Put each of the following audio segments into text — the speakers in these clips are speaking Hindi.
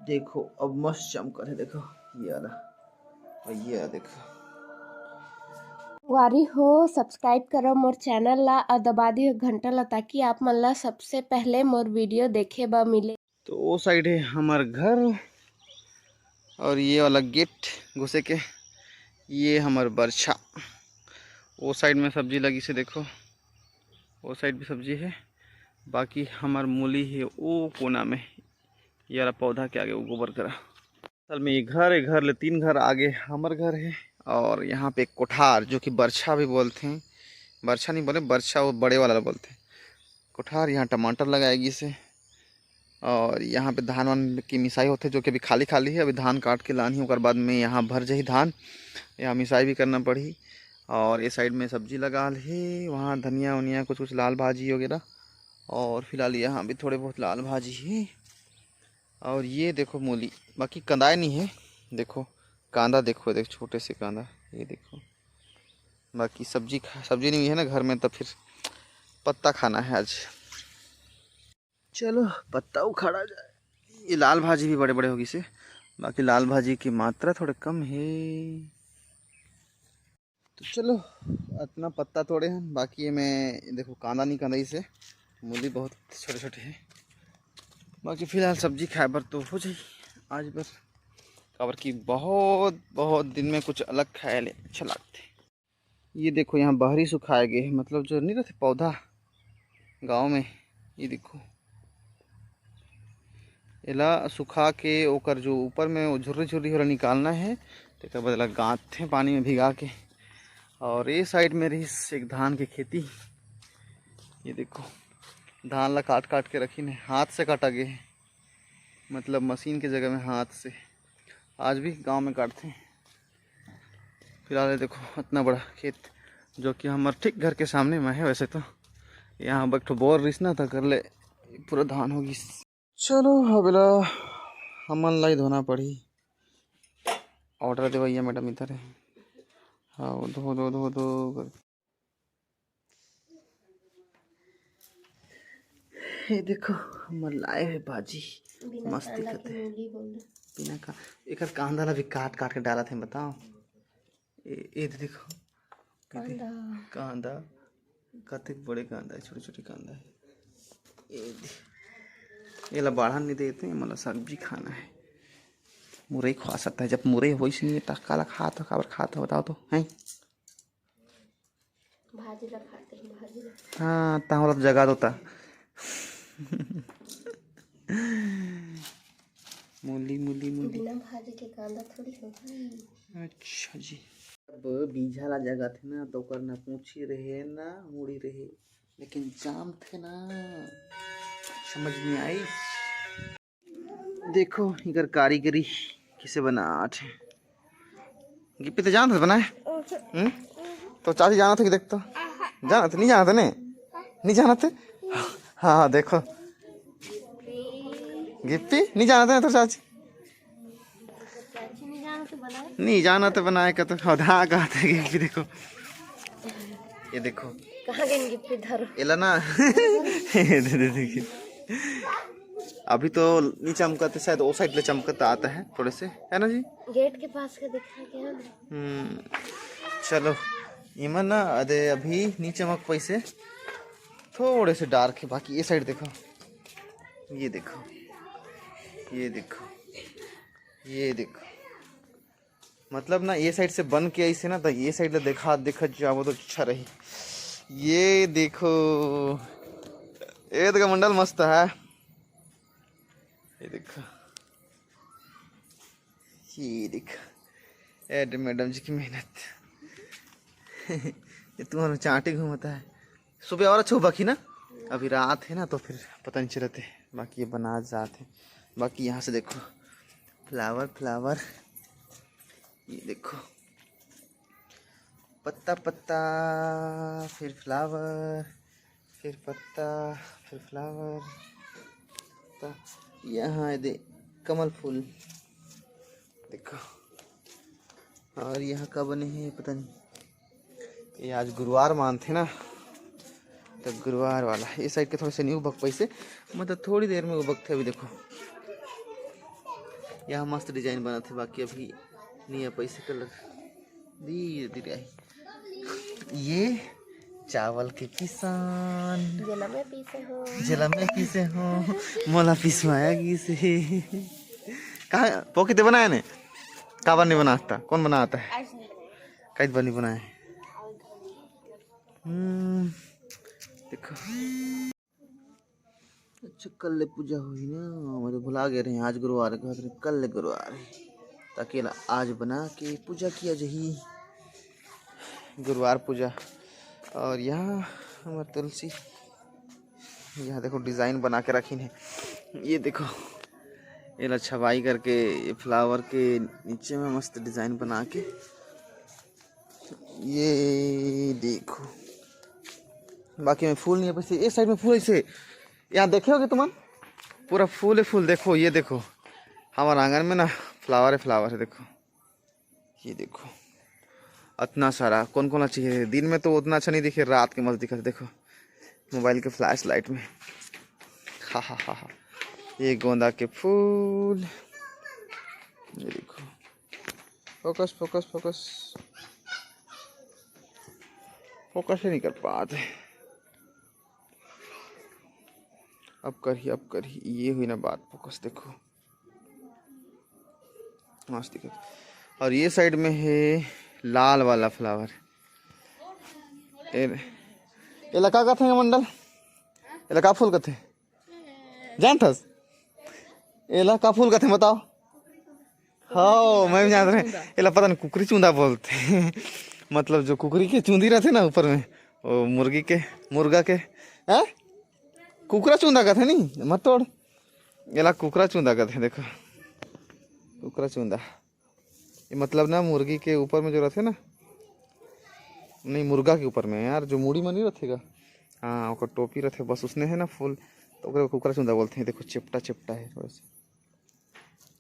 देखो अब मस्त चमक है, देखो ये वाला, ये देखो। वारी हो सब्सक्राइब करो मोर चैनल ला और दबा दियो घंटा ला ताकि आप मन ला सबसे पहले मोर वीडियो देखे बा मिले। तो वो साइड है हमार घर और ये वाला गेट घुसे के, ये हमार बरछा। वो साइड में सब्जी लगी से देखो, वो साइड भी सब्जी है। बाकी हमार मूली है वो कोना में, ये वाला पौधा के आगे वो गोबर करा। असल में ये घर है, घर ले 3 घर आगे हमार घर है। और यहाँ पे एक कोठार जो कि बरछा भी बोलते हैं, बरछा नहीं बोले, बरछा वो बड़े वाला बोलते हैं कोठार। यहाँ टमाटर लगाएगी से, और यहाँ पे धान वान की मिसाई होते जो कि अभी खाली खाली है। अभी धान काट के लानी, उसके बाद में यहाँ भर जाही धान, यहाँ मिसाई भी करना पड़ी। और ये साइड में सब्जी लगा है, वहाँ धनिया वनिया कुछ कुछ लाल भाजी वगैरह। और फिलहाल यहाँ भी थोड़े बहुत लाल भाजी है। और ये देखो मूली, बाकी कंदाए नहीं है। देखो कांदा, देखो देखो छोटे से कांदा, ये देखो। बाकी सब्जी नहीं है ना घर में, तो फिर पत्ता खाना है आज। चलो पत्ता उखाड़ा जाए। ये लाल भाजी भी बड़े बड़े होगी से, बाकी लाल भाजी की मात्रा थोड़े कम है। तो चलो इतना पत्ता तोड़े हैं, बाकी ये मैं देखो कांदा नहीं कंदाई से, मूली बहुत छोटे छोटे हैं। बाकी फ़िलहाल सब्जी खाए बर तो हो जाए आज बर, काबर की बहुत बहुत दिन में कुछ अलग खाए ले अच्छा लगते। ये देखो यहाँ बहरी सुखाए गए, मतलब जो नहीं रहते पौधा गांव में, ये देखो एला सुखा के ओकर जो ऊपर में वो झुर्री झुर्री वाला निकालना है, तो बदला गाँथते पानी में भिगा के। और ये साइड में रही एक धान की खेती, ये देखो धान ला काट काट के रखी ने, हाथ से काटा गया है, मतलब मशीन की जगह में हाथ से। आज भी गांव में काटते हैं। फिलहाल देखो इतना बड़ा खेत जो कि हमारे ठीक घर के सामने में है। वैसे तो यहाँ बट बोर रिसना था कर ले, पूरा धान होगी। चलो हबला हमन लाई धोना पड़ी, ऑर्डर दे भैया मैडम इधर है। हाँ धो दो धो दो। ये देखो हमर लाए है भाजी, मस्त दिखत है। बिना का एक कांदा ला भी काट काट के डाला थे, बताओ। ये देखो कांदा कते बड़े कांदा है, छोटे छोटे कांदा है। ये ला बढ़ा नहीं देते, मतलब सब्जी खाना है। मुरई खा सकता है, जब मुरई हो नहीं है काला खाता काबर खाता बताओ तो है। भाजी ला खाते हैं, भाजी ला। हाँ ताहला तो जगा दोता। मूली मूली मूली बिना भाजी के कांदा थोड़ी होगा। अच्छा जी। अब बीजा ला जगह थे ना, तो ओकर ना पूछी रहे ना मुड़ी रहे, लेकिन जाम थे ना, समझ में आई। देखो इधर कारीगरी किसे बनाट है। गिप्पी तो जानते बनाए, तो चाची जाना था कि देख तो जाना था, नहीं जाना था ने, नहीं जाना थे। हाँ हाँ देखो गिप्पी नहीं जाना था तो चाची नहीं जाना तो बनाए का तो हाँ कहा था गिप्पी। देखो ये देखो कहाँ गए गिफ्ट धरो एला ना। देखिए अभी तो नहीं चमकते, शायद वो साइड पे चमकता आता है थोड़े से, है ना जी। गेट के पास का दिखा क्या। चलो इमन ना अरे अभी नहीं चमक पैसे, थोड़े से डार्क है। बाकी ये साइड देखो, ये देखो ये देखो ये देखो, मतलब ना ये साइड से बन के ऐसे ना, तो ये साइड ले देखा देखा जाओ तो अच्छा रही। ये देखो ये तो मंडल मस्त है, ये देखो ये देखो एड मैडम जी की मेहनत। ये तुम्हारा चाटे घूमता है सुबह और अच्छा बाकी ना, अभी रात है ना तो फिर पता नहीं चलते। बाकी ये बना जाते। बाकी यहाँ से देखो फ्लावर फ्लावर, ये देखो पत्ता पत्ता फिर फ्लावर फिर पत्ता फिर फ्लावर, तो यहाँ दे कमल फूल देखो। और यहाँ का बने हैं पता नहीं, ये आज गुरुवार मानते ना, तो गुरुवार वाला ये साइड के थोड़े से नहीं उबक पैसे, मतलब थोड़ी देर में उबक थे। अभी देखो यहाँ मस्त डिजाइन बना थे, बाकी अभी नहीं है पैसे कलर धीरे धीरे आई। ये चावल के किसान जला में पीसे हो मोला पिसवाया किसे कहा पॉकेट बनाया ने काबर नहीं बनाता, कौन बनाता है कई बनी बनाए। देखो अच्छा कल पूजा हुई ना, मुझे भुला गए रहे आज गुरुवार के कल गुरुवार है, ताकि आज बना के पूजा किया जही गुरुवार पूजा। और यहाँ हमारे तुलसी, यहाँ देखो डिज़ाइन बना के रखी है। ये देखो ये छवाई करके ये फ्लावर के नीचे में मस्त डिज़ाइन बना के, ये देखो बाकी में फूल नहीं है। पैसे इस साइड में फूल ऐसे यहाँ देखे होगे तुम, पूरा फूल है फूल। देखो ये देखो हमारे आंगन में ना फ्लावर है देखो, ये देखो इतना सारा। कौन कौन चाहिए, दिन में तो उतना अच्छा नहीं दिखे, रात के मस्त दिखा। देखो मोबाइल के फ्लैश लाइट में, हा हा हा हा। ये गोंदा के फूल, ये देखो फोकस फोकस फोकस फोकस ही नहीं कर पाते। अब करी ये हुई ना बात, फोकस देखो मस्त दिखा। और ये साइड में है लाल वाला फ्लावर, ये लका का थे मंडल, ये लका फूल का थे जानथस, ये लका फूल का थे बताओ। हाँ मैं भी जान रहे, ये पता नहीं कुकरी चूंदा बोलते हैं मतलब जो कुकरी के चूंदी रहते ना ऊपर में, वो मुर्गी के मुर्गा के हैं कुकरा चूंदा का थे नहीं मत तोड़, ये कुकरा चूंदा का थे। देखो कुकरा चूंदा, ये मतलब ना मुर्गी के ऊपर में जो रहते ना, नहीं मुर्गा के ऊपर में यार जो मुड़ी में नहीं रखेगा, हाँ वो टोपी रखे बस उसने है ना फूल, तो कुकरा चूंदा बोलते हैं। देखो चिपटा चिपटा है थोड़ा सा,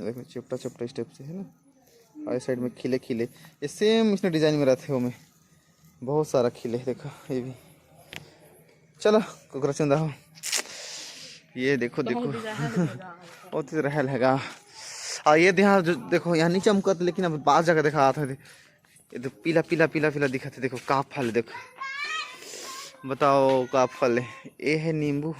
देखो चिपटा चिपटा स्टेप से है ना। और इस साइड में खिले खिले, ये सेम इसने डिजाइन में रहते हो में बहुत सारा खिले। देखो ये भी, चलो कुकरा चूंदा हो। ये देखो देखो बहुत ही रहल हैगा। और ये यहाँ जो देखो यहाँ नहीं चमकत, लेकिन अब बाहर जगह देखा आता है, ये तो पीला पीला पीला पीला दिखा था। देखो का फल, देखो बताओ का फल है, ये है नींबू।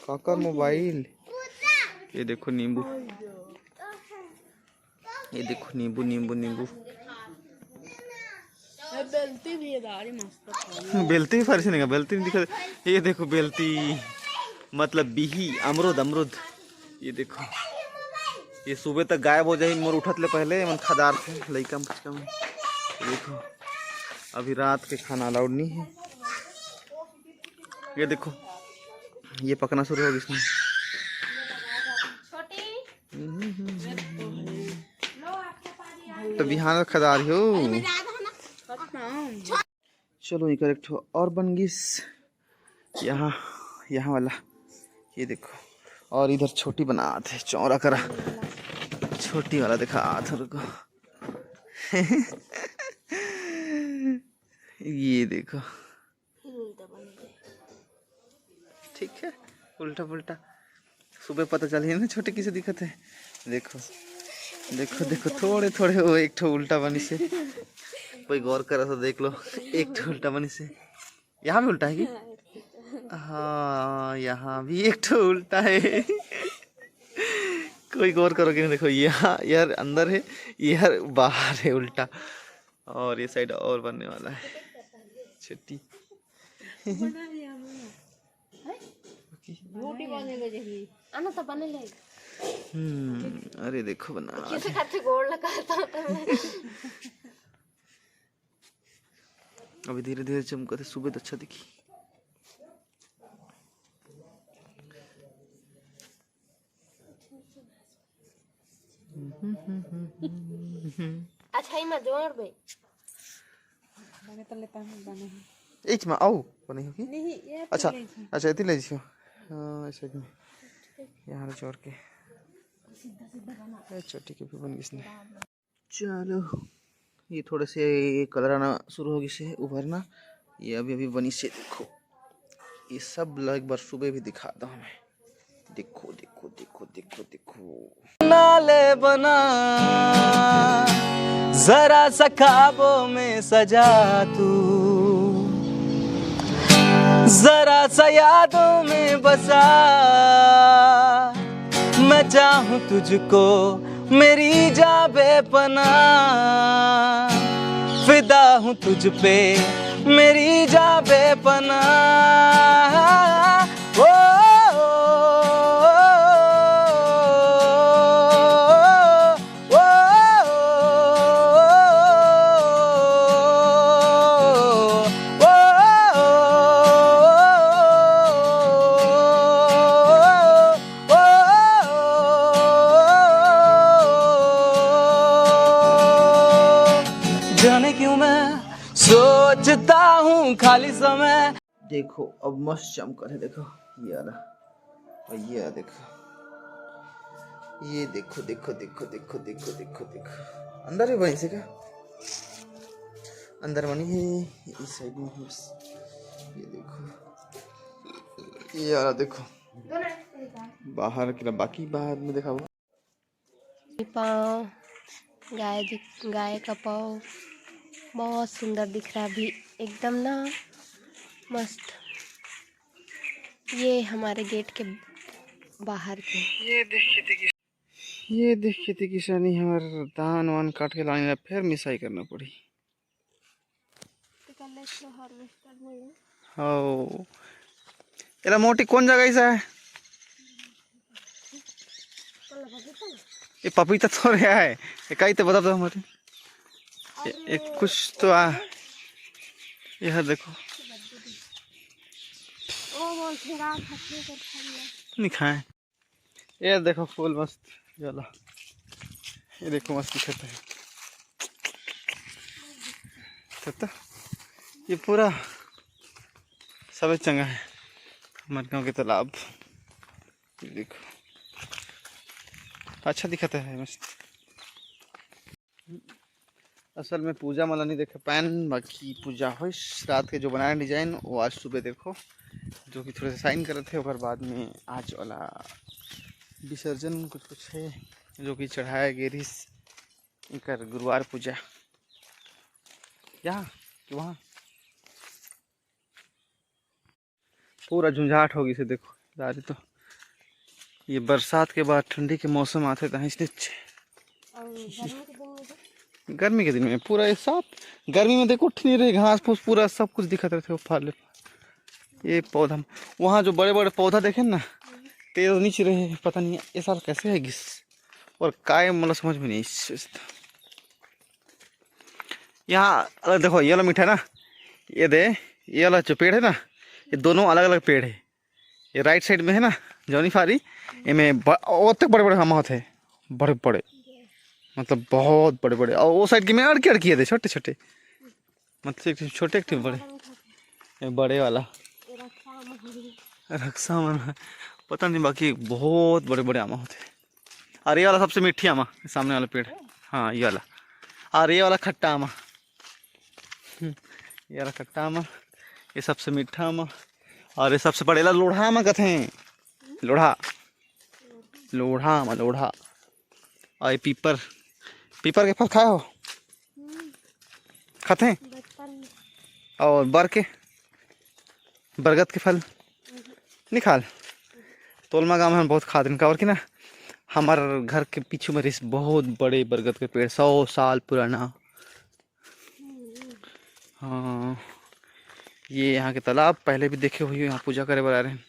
काकर मोबाइल, ये देखो नींबू, ये देखो नींबू नींबू नींबू, बेलती भी है, बेलती भी फर्श नहीं, बेलती नहीं दिखा। ये देखो बेलती मतलब बिही, अमरुद अमरुद। ये देखो ये सुबह तक गायब हो जाए, मोर उठत ले पहले मन खदार थे लइका बचका में। देखो अभी रात के खाना अलाउड नहीं है। ये देखो ये पकना शुरू हो गया इसमें। तो बिहान खदार हो, चलो ये करेक्ट हो और बन गई यहाँ यहाँ वाला। ये देखो और इधर छोटी बना थे चौरा करा, छोटी वाला दिखा था रुको ये देखो ठीक है उल्टा पुल्टा, सुबह पता चली ना छोटे किसे दिखते है। देखो देखो देखो थोड़े थोड़े वो एक ठो उल्टा बनी से, कोई गौर करा तो देख लो एक ठो उल्टा बनी से। यहाँ भी उल्टा है कि हाँ यहाँ भी एक ठो उल्टा है कोई गौर करोगे नहीं। देखो यहाँ यार अंदर है, यार बाहर है उल्टा, और ये साइड और बनने वाला है छुट्टी अरे देखो बना अभी धीरे धीरे चमका थे, सुबह तो अच्छा दिखी। अच्छा इमा जोड़ बे एक में आओ बने हो कि अच्छा अच्छा इतनी ले जियो। हाँ ऐसे में यहाँ जोड़ के छोटी के भी बन गई इसने। चलो ये थोड़े से कलर आना शुरू होगी से उभरना। ये अभी अभी बनी से देखो, ये सब एक बार सुबह भी दिखा दो हमें। देखो देखो देखो देखो देखो नाले बना जरा सा ख्वाबों में सजा तू, जरा सा यादों में बसा, मैं चाहूं तुझको मेरी जा बेपना, फिदा हूं तुझ पे मेरी जा बेपना। ओ, ओ, ओ, जाने क्यों मैं सोचता हूँ खाली समय। देखो अब मस्त चमकर है, देखो ये वाला और ये वाला देखो, ये देखो देखो देखो देखो देखो देखो देखो अंदर भी बनी से क्या, अंदर बनी है इस साइड में बस। ये देखो ये वाला देखो बाहर की, बाकी बाहर में देखा वो पाँव गाय का पाँव बहुत सुंदर दिख रहा भी एकदम ना मस्त। ये हमारे गेट के बाहर के ये देखिए थी किसानी हमारे धान वान काट के लाने फिर मिसाई करना पड़ी। ओ एला मोटी कौन जगह ऐसा है, ये पपीता तो रहा है, ये कहीं तो बता दो हमारे, ये कुछ तो यह देखो नहीं खाए। ये देखो फूल मस्त चला, ये देखो मस्त दिखता है तो ये पूरा सब चंगा है हमारे गाँव के तालाब। देखो अच्छा दिखता है मस्त। असल में पूजा माला नहीं देखे पैन, बाकी पूजा हो रात के जो बनाया डिजाइन वो आज सुबह देखो जो कि थोड़े से साइन कर रहे थे, और बाद में आज वाला विसर्जन कुछ कुछ है जो कि चढ़ाया गिरीश कर गुरुवार पूजा यहाँ कि वहाँ पूरा झुंझाट होगी से देखो सारी। तो ये बरसात के बाद ठंडी के मौसम आते थे इसलिए गर्मी के दिन में पूरा ये साफ, गर्मी में देखो उठ नहीं रही घास फूस पूरा सब कुछ दिखत रहे थे वो फल। ये पौधा वहाँ जो बड़े बड़े पौधा देखे ना तेज नीचे रहे, पता नहीं ये साल कैसे है घिस और काय मतलब समझ में नहीं। यहाँ देखो ये वाला मीठा ना, ये दे ये वाला जो पेड़ है ना ये दोनों अलग अलग पेड़ है। ये राइट साइड में है ना जौनी फारी इनमें तक बड़े बड़े हम होते बड़े बड़े मतलब बहुत बड़े बड़े, और वो साइड के में अड़के अड़की थे छोटे छोटे मतलब छोटे बड़े बड़े वाला रक्षा मन पता नहीं, बाकी बहुत बड़े बड़े आमा होते। और ये वाला सबसे मीठी आमा सामने वाला पेड़, हाँ ये वाला, और ये वाला खट्टा आमा, ये वाला खट्टा आमा, ये सबसे मीठा आमा, और ये सबसे बड़े लोढ़ा आमा कहते हैं, लोढ़ा लोढ़ा आमा लोढ़ा। और ये पीपर, पीपर के फल खाए हो खाते हैं, और बरगद के फल नहीं खाल। तोलमा गाँव में हम बहुत खाते हैं और कि ना हमारे घर के पीछे में बहुत बड़े बरगद के पेड़ 100 साल पुराना। हाँ ये यहाँ के तालाब पहले भी देखे हुए, यहाँ पूजा करे बना रहे हैं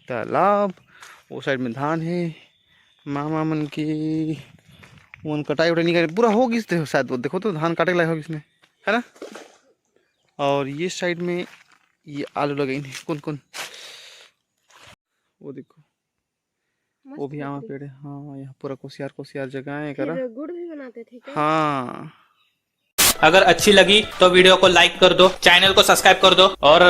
तालाब। वो साइड में धान है, मामा मन की वन कटाई उटाई नहीं करे पूरा होगी शायद, वो देखो तो धान काटे लायक होगी इसमें है ना। और ये साइड में ये आलू लगाई नहीं कौन कौन, वो देखो वो भी आम पेड़ है। हाँ यहाँ पूरा कोसियार जगह है करा, गुड़ भी बनाते थे क्या? हाँ। अगर अच्छी लगी तो वीडियो को लाइक कर दो, चैनल को सब्सक्राइब कर दो और